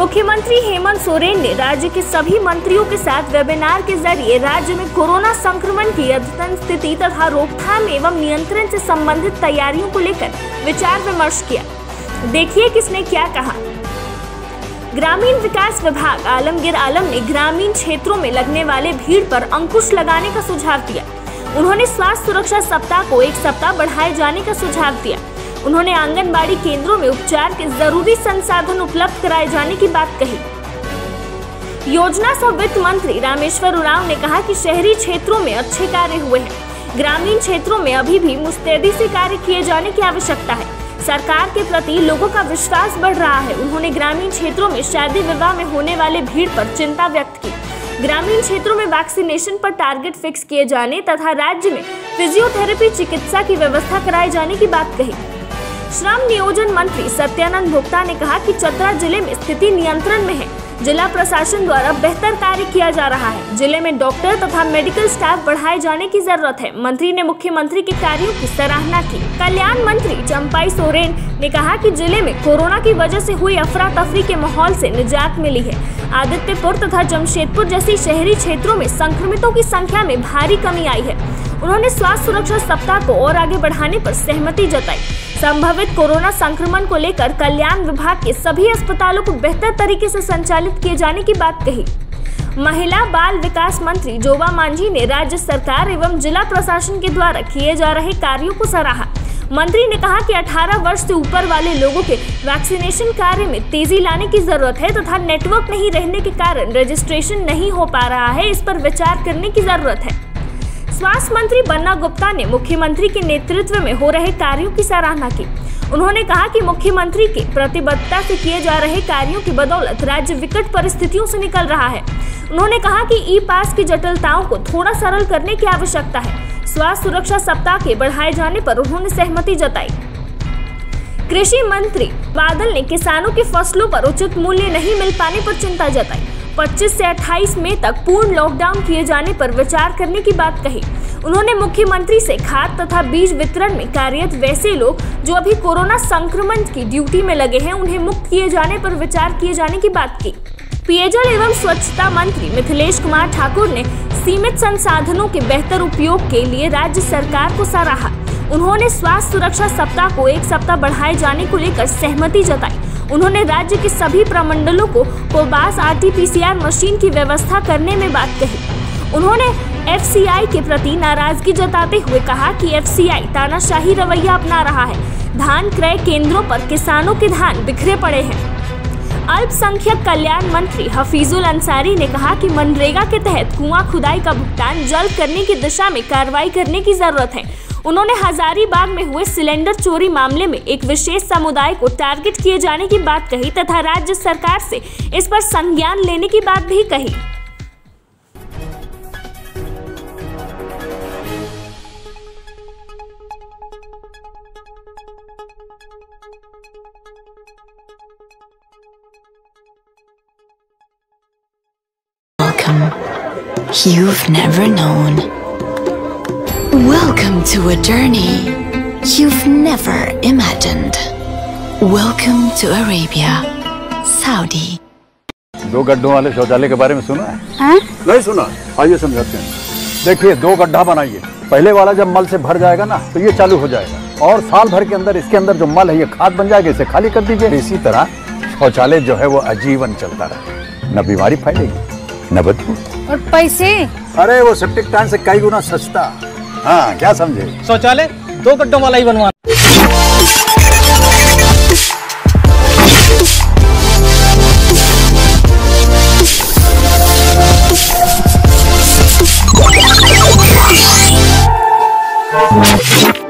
मुख्यमंत्री हेमंत सोरेन ने राज्य के सभी मंत्रियों के साथ वेबिनार के जरिए राज्य में कोरोना संक्रमण की अद्यतन स्थिति तथा रोकथाम एवं नियंत्रण से संबंधित तैयारियों को लेकर विचार विमर्श किया। देखिए किसने क्या कहा। ग्रामीण विकास विभाग आलमगीर आलम ने ग्रामीण क्षेत्रों में लगने वाले भीड़ पर अंकुश लगाने का सुझाव दिया। उन्होंने स्वास्थ्य सुरक्षा सप्ताह को 1 सप्ताह बढ़ाए जाने का सुझाव दिया। उन्होंने आंगनबाड़ी केंद्रों में उपचार के जरूरी संसाधन उपलब्ध कराए जाने की बात कही। योजना सह वित्त मंत्री रामेश्वर उरांव ने कहा कि शहरी क्षेत्रों में अच्छे कार्य हुए हैं, ग्रामीण क्षेत्रों में अभी भी मुस्तैदी से कार्य किए जाने की आवश्यकता है। सरकार के प्रति लोगों का विश्वास बढ़ रहा है। उन्होंने ग्रामीण क्षेत्रों में शादी विवाह में होने वाले भीड़ पर चिंता व्यक्त की। ग्रामीण क्षेत्रों में वैक्सीनेशन पर टारगेट फिक्स किए जाने तथा राज्य में फिजियोथेरेपी चिकित्सा की व्यवस्था कराए जाने की बात कही। श्रम नियोजन मंत्री सत्यानंद भोक्ता ने कहा कि चतरा जिले में स्थिति नियंत्रण में है। जिला प्रशासन द्वारा बेहतर कार्य किया जा रहा है। जिले में डॉक्टर तथा मेडिकल स्टाफ बढ़ाए जाने की जरूरत है। मंत्री ने मुख्यमंत्री के कार्यों की सराहना की। कल्याण मंत्री चंपाई सोरेन ने कहा कि जिले में कोरोना की वजह से हुई अफरा तफरी के माहौल से निजात मिली है। आदित्यपुर तथा जमशेदपुर जैसी शहरी क्षेत्रों में संक्रमितों की संख्या में भारी कमी आई है। उन्होंने स्वास्थ्य सुरक्षा सप्ताह को और आगे बढ़ाने पर सहमति जताई। संभावित कोरोना संक्रमण को लेकर कल्याण विभाग के सभी अस्पतालों को बेहतर तरीके से संचालित किए जाने की बात कही। महिला बाल विकास मंत्री जोबा मांझी ने राज्य सरकार एवं जिला प्रशासन के द्वारा किए जा रहे कार्यों को सराहा। मंत्री ने कहा कि 18 वर्ष से ऊपर वाले लोगों के वैक्सीनेशन कार्य में तेजी लाने की जरूरत है तथा नेटवर्क नहीं रहने के कारण रजिस्ट्रेशन नहीं हो पा रहा है, इस पर विचार करने की जरूरत है। स्वास्थ्य मंत्री बन्ना गुप्ता ने मुख्यमंत्री के नेतृत्व में हो रहे कार्यों की सराहना की। उन्होंने कहा कि मुख्यमंत्री की प्रतिबद्धता से किए जा रहे कार्यों की बदौलत राज्य विकट परिस्थितियों से निकल रहा है। उन्होंने कहा कि ई पास की जटिलताओं को थोड़ा सरल करने की आवश्यकता है। स्वास्थ्य सुरक्षा सप्ताह के बढ़ाए जाने पर उन्होंने सहमति जताई। कृषि मंत्री बादल ने किसानों की फसलों पर उचित मूल्य नहीं मिल पाने पर चिंता जताई। 25 से 28 मई तक पूर्ण लॉकडाउन किए जाने पर विचार करने की बात कही। उन्होंने मुख्यमंत्री से खाद तथा बीज वितरण में कार्यरत वैसे लोग जो अभी कोरोना संक्रमण की ड्यूटी में लगे हैं, उन्हें मुक्त किए जाने पर विचार किए जाने की बात की। पेयजल एवं स्वच्छता मंत्री मिथिलेश कुमार ठाकुर ने सीमित संसाधनों के बेहतर उपयोग के लिए राज्य सरकार को सराहा। उन्होंने स्वास्थ्य सुरक्षा सप्ताह को 1 सप्ताह बढ़ाए जाने को लेकर सहमति जताई। उन्होंने राज्य के सभी प्रमंडलों को कोबास RT-PCR मशीन की व्यवस्था करने में बात कही। उन्होंने FCI के प्रति नाराजगी जताते हुए कहा कि FCI तानाशाही रवैया अपना रहा है। धान क्रय केंद्रों पर किसानों के धान बिखरे पड़े हैं। अल्पसंख्यक कल्याण मंत्री हफीजुल अंसारी ने कहा कि मनरेगा के तहत कुआं खुदाई का भुगतान जल्द करने की दिशा में कार्रवाई करने की जरूरत है। उन्होंने हजारीबाग में हुए सिलेंडर चोरी मामले में एक विशेष समुदाय को टारगेट किए जाने की बात कही तथा राज्य सरकार से इस पर संज्ञान लेने की बात भी कही। Welcome. You've never known. Welcome to a journey you've never imagined. Welcome to Arabia, Saudi. 2 गड्ढों वाले शौचालय के बारे में सुना है? हाँ? नहीं सुना? आइए समझाते हैं। देखिए 2 गड्ढा बनाइए। पहले वाला जब मल से भर जाएगा ना तो ये चालू हो जाएगा और साल भर के अंदर इसके अंदर जो मल है ये खाद बन जाएगा, इसे खाली कर दीजिए। इसी तरह शौचालय जो है वो आजीवन चलता रहे, न बीमारी फैलेगी न बदबू। और पैसे? अरे वो सेप्टिक टैंक से कई गुना सस्ता। हाँ, क्या समझे? शौचालय 2 गड्ढों वाला ही बनवाना। Thank you.